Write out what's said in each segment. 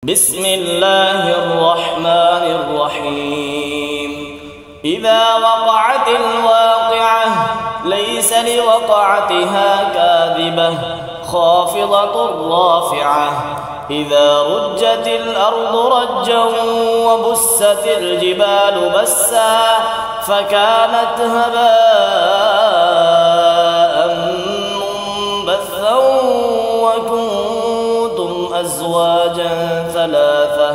بسم الله الرحمن الرحيم. إذا وقعت الواقعة ليس لوقعتها كاذبة خافضة رافعة. إذا رجت الأرض رجا وبست الجبال بسا فكانت هباء منبثا وكنتم أزواجا ثلاثة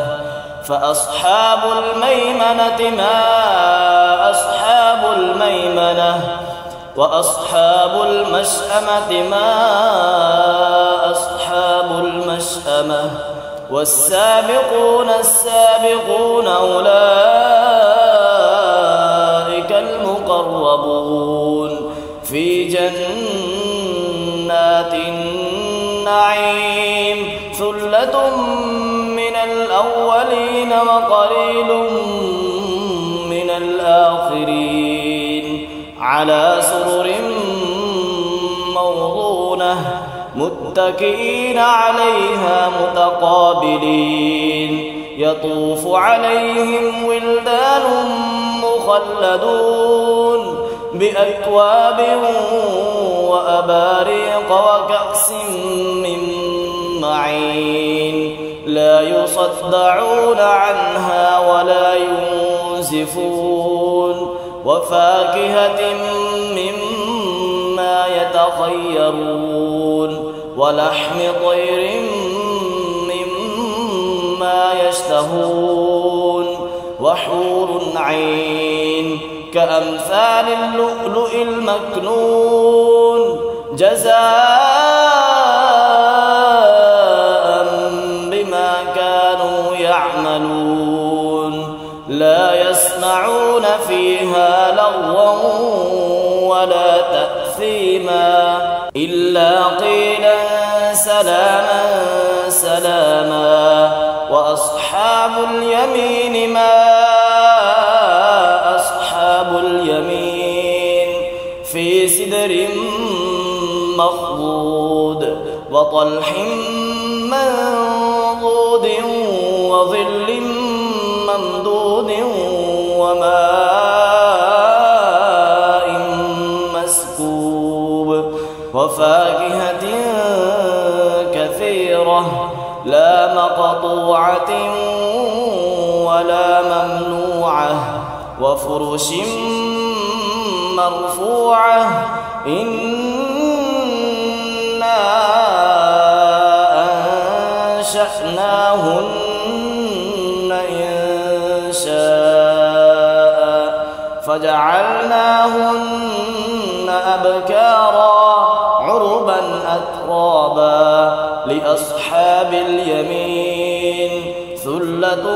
فأصحاب الميمنة ما أصحاب الميمنة وأصحاب المشأمة ما أصحاب المشأمة والسابقون السابقون أولئك المقربون في جنات النعيم. ثلة من الأولين وقليل من الآخرين على سرر موضونة متكئين عليها متقابلين. يطوف عليهم ولدان مخلدون بأكواب وأباريق وكأس من معين لا يصدعون عنها ولا ينزفون وفاكهة مما يتخيرون ولحم طير مما يشتهون وحور عين كأمثال اللؤلؤ المكنون جزاء بما كانوا يعملون. لا يسمعون فيها لغوا ولا تأثيما إلا قيلا سلاما سلاما. وأصحاب اليمين ما أصحاب اليمين في سدر مخضود وطلح منضود وظل ممدود وماء مسكوب وفاكهة كثيرة لا مقطوعة ولا ممنوعة وفرش مرفوعة. إنا أنشأناهن إنشاء فجعلناهن أبكارا عربا أترابا لأصحاب اليمين ثلة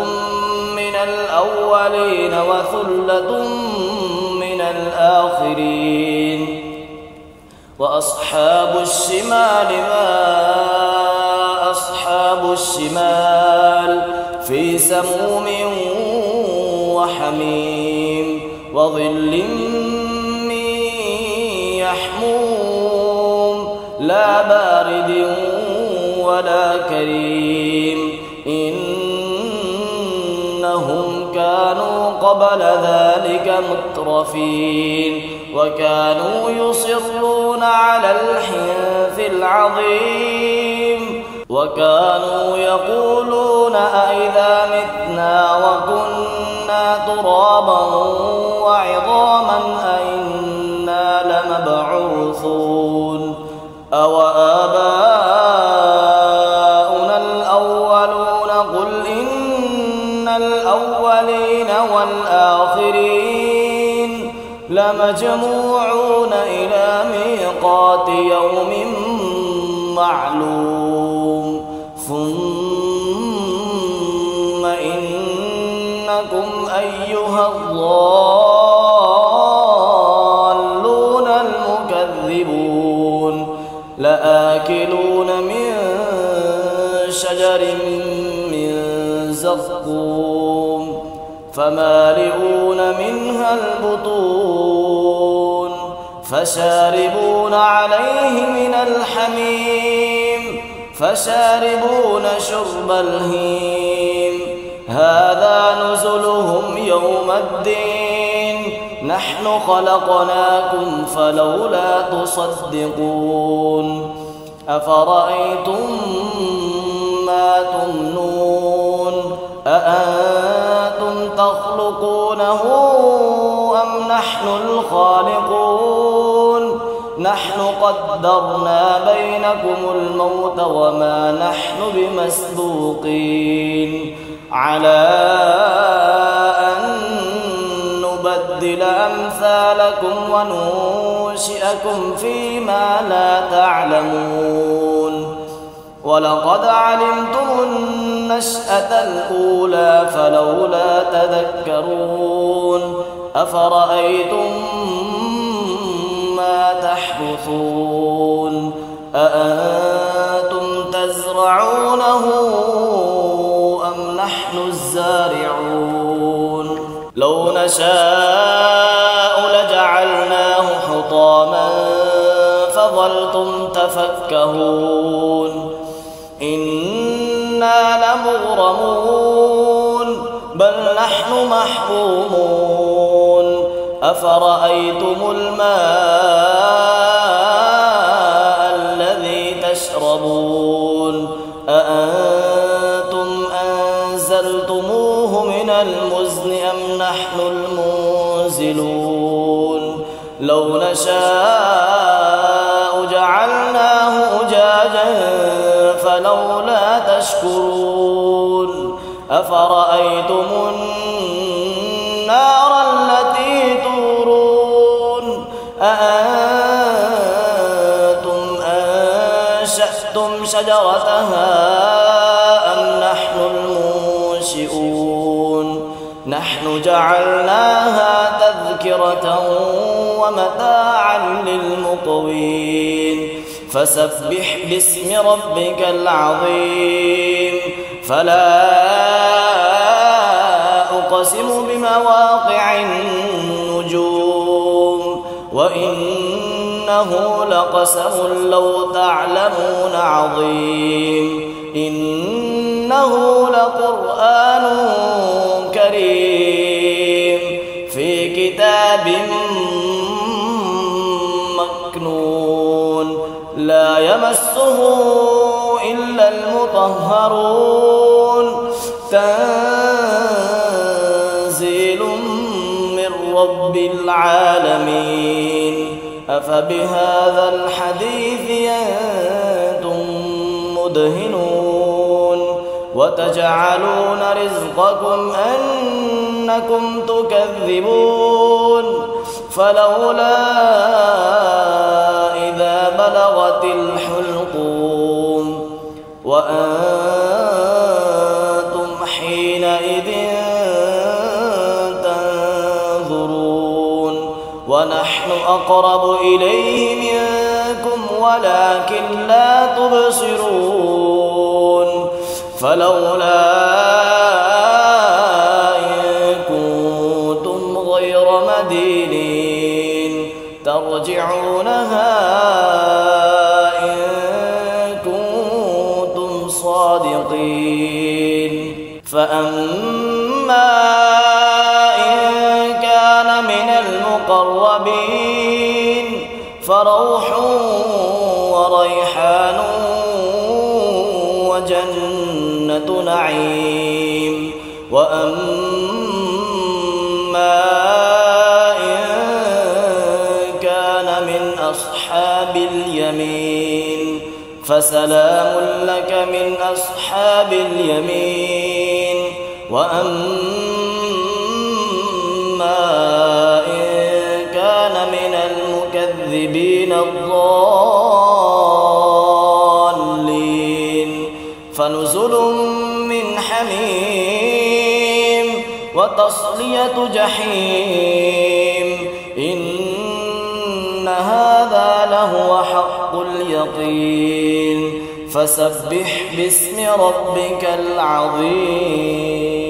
من الأولين وثلة من الآخرين. وأصحاب الشمال ما أصحاب الشمال في سموم وحميم وظل من يحموم لا بارد ولا كريم. إنهم كانوا قبل ذلك مترفين وكانوا يصرون على الحنث العظيم وكانوا يقولون أئذا متنا وكنا ترابا وعظاما أئنا لمبعوثون أو آباؤنا الأولون قل إن الأولين والآخرين لمجموعون إلى ميقات يوم معلوم. ثم إنكم أيها الضالون المكذبون لآكلون من شجر من زقوم فمالئون منها البطون فشاربون عليه من الحميم فشاربون شرب الهيم هذا نزلهم يوم الدين نحن خلقناكم فلولا تصدقون أفرأيتم ما تمنون أأنتم تخلقونه أم نحن الخالقون نحن قدرنا بينكم الموت وما نحن بمسبوقين على أن نبدل أمثالكم وننشئكم فيما لا تعلمون ولقد علمتم النشأة الأولى فلولا تذكرون أفرأيتم ما تحرثون أأنتم تزرعونه أم نحن الزارعون لو نشاء لجعلناه حطاما فظلتم تفكهون إنا لمغرمون بل نحن محرومون أفرأيتم الماء الذي تشربون أأنتم أنزلتموه من المزن أم نحن المنزلون لو نشاء جعلناه أجاجا فلولا تشكرون أفرأيتم النار التي تورون أأنتم أنشأتم شجرتها أم نحن المنشئون نحن جعلناها تذكرة ومتاعا للمقوين فسبح باسم ربك العظيم فلا أقسم بمواقع النجوم وإنه لقسم لو تعلمون عظيم إنه لقرآن كريم في كتاب مكنون لا يمسه إلا المطهرون تنزيل من رب العالمين أفبهذا الحديث أنتم مدهنون وتجعلون رزقكم أنكم تكذبون فلولا إذا بلغت الحلقوم وأنتم حينئذ تنظرون ونحن أقرب إليه منكم ولكن لا تبصرون فلولا إن كنتم غير مدينين ترجعونها إن كنتم صادقين فأما إن كان من المقربين فروح وريحان وجنة نعيم وأما إن كان من أصحاب اليمين فسلام لك من أصحاب اليمين وأما إن كان من المكذبين الضالين فنزل من حميم وتصلية جحيم إن هذا لهو حق اليقين فسبح باسم ربك العظيم.